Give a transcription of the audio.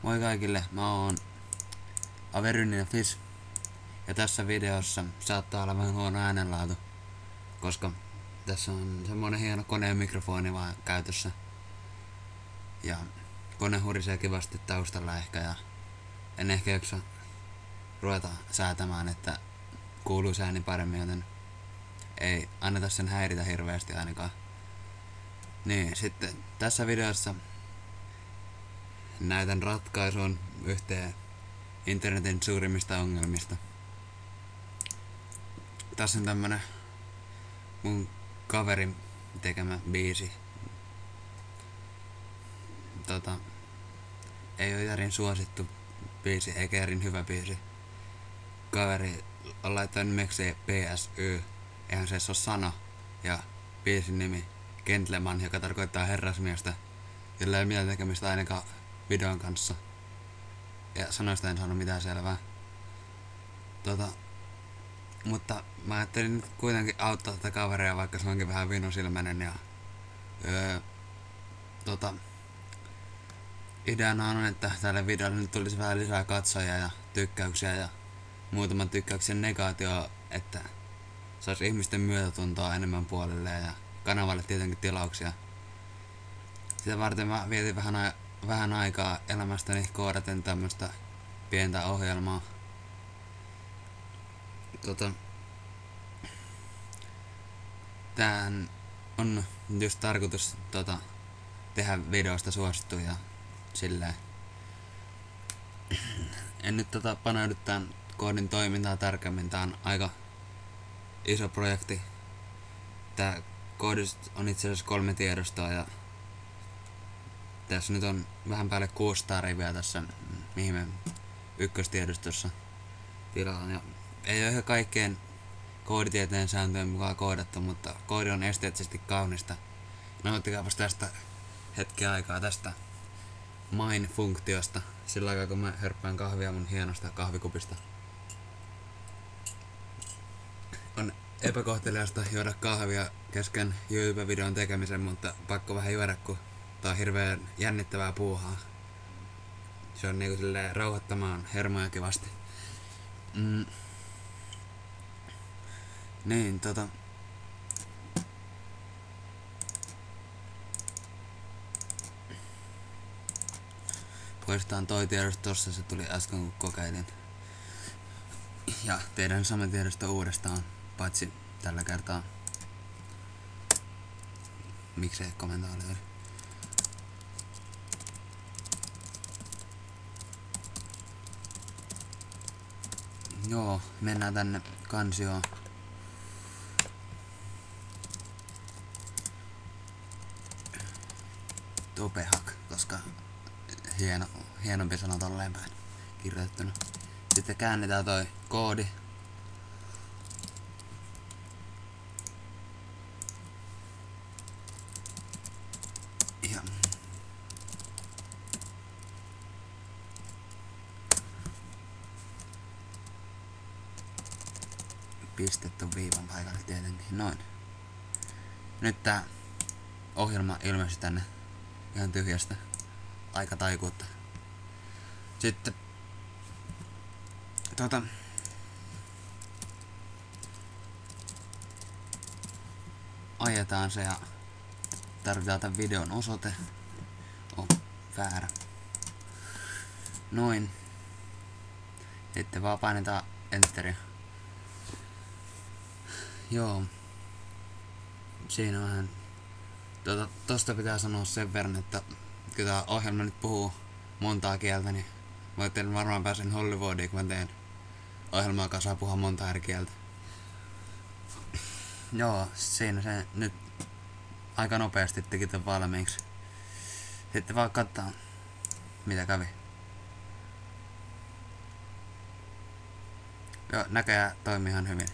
Moi kaikille, mä oon Averyninen Fish ja tässä videossa saattaa olla vähän huono äänenlaatu, koska tässä on semmonen hieno koneen mikrofoni vaan käytössä ja kone hurisee kivasti taustalla ehkä ja en ehkä jaksa ruveta säätämään, että kuuluisi ääni paremmin, joten ei anneta sen häiritä hirveästi ainakaan. Niin, sitten tässä videossa näytän ratkaisun yhteen internetin suurimmista ongelmista. Tässä on tämmönen mun kaverin tekemä biisi. Ei oo järin suosittu biisi eikä järin hyvä biisi. Kaveri on laittanut nimeksi PSY. Eihän se oo sana. Ja biisin nimi Gentleman, joka tarkoittaa herrasmiestä, jolla ei mitään tekemistä ainakaan videon kanssa. Ja sanoista en saanut mitään selvää. Mutta mä ajattelin nyt kuitenkin auttaa tätä kaveria, vaikka se onkin vähän vinosilmäinen ja ideana on, että tälle videolle nyt tulisi vähän lisää katsojia ja tykkäyksiä ja muutaman tykkäyksen negaatio, että saisi ihmisten myötätuntoa enemmän puolelle ja kanavalle tietenkin tilauksia. Sitä varten mä vietin vähän aikaa elämästäni koodaten tämmöstä pientä ohjelmaa. Tähän on just tarkoitus tehdä videosta suosittuja silleen. En nyt paneudu tän koodin toimintaa tarkemmin, tää on aika iso projekti. Tää koodista on itse asiassa 3 tiedostoa ja tässä nyt on vähän päälle 600 riviä tässä Mihimen ykköstiedostossa tilalla. Ja ei ole ihan kaikkeen kooditieteen sääntöjen mukaan koodattu, mutta koodi on esteettisesti kaunista. Nauttikaapas tästä hetken aikaa tästä mine-funktiosta sillä aikaa kun mä hörppään kahvia mun hienosta kahvikupista. On epäkohteliasta juoda kahvia kesken YouTube-videon tekemisen, mutta pakko vähän juoda, kun tää on hirveen jännittävää puuhaa. Se on niinku silleen rauhoittamaan hermoja kivasti. Niin, poistetaan toi tiedosto tossa, se tuli äsken kun kokeilin. Ja tehdään sama tiedosto uudestaan, paitsi tällä kertaa. Miksei kommentaali. Joo, mennään tänne kansioon. Topehak, koska hienompi sana tolleen päin kirjoittuna. Sitten käännetään toi koodi. Ja pistetty viivan paikalle tietenkin. Noin. Nyt tää ohjelma ilmestyi tänne ihan tyhjästä. Aika taikuutta. Sitten ajetaan se ja tarvitaan tämän videon osoite. Väärä. Noin. Sitten vaan painetaan enteriä. Joo. Siinä vähän. Tosta pitää sanoa sen verran, että kun tää ohjelma nyt puhuu montaa kieltä, niin voitte varmaan pääsen Hollywoodiin, kun mä teen ohjelmaa, joka saa puhua monta eri kieltä. Joo, siinä se nyt aika nopeasti teki tän valmiiksi. Sitten vaan katsotaan, mitä kävi. Joo, näköjään toimii ihan hyvin.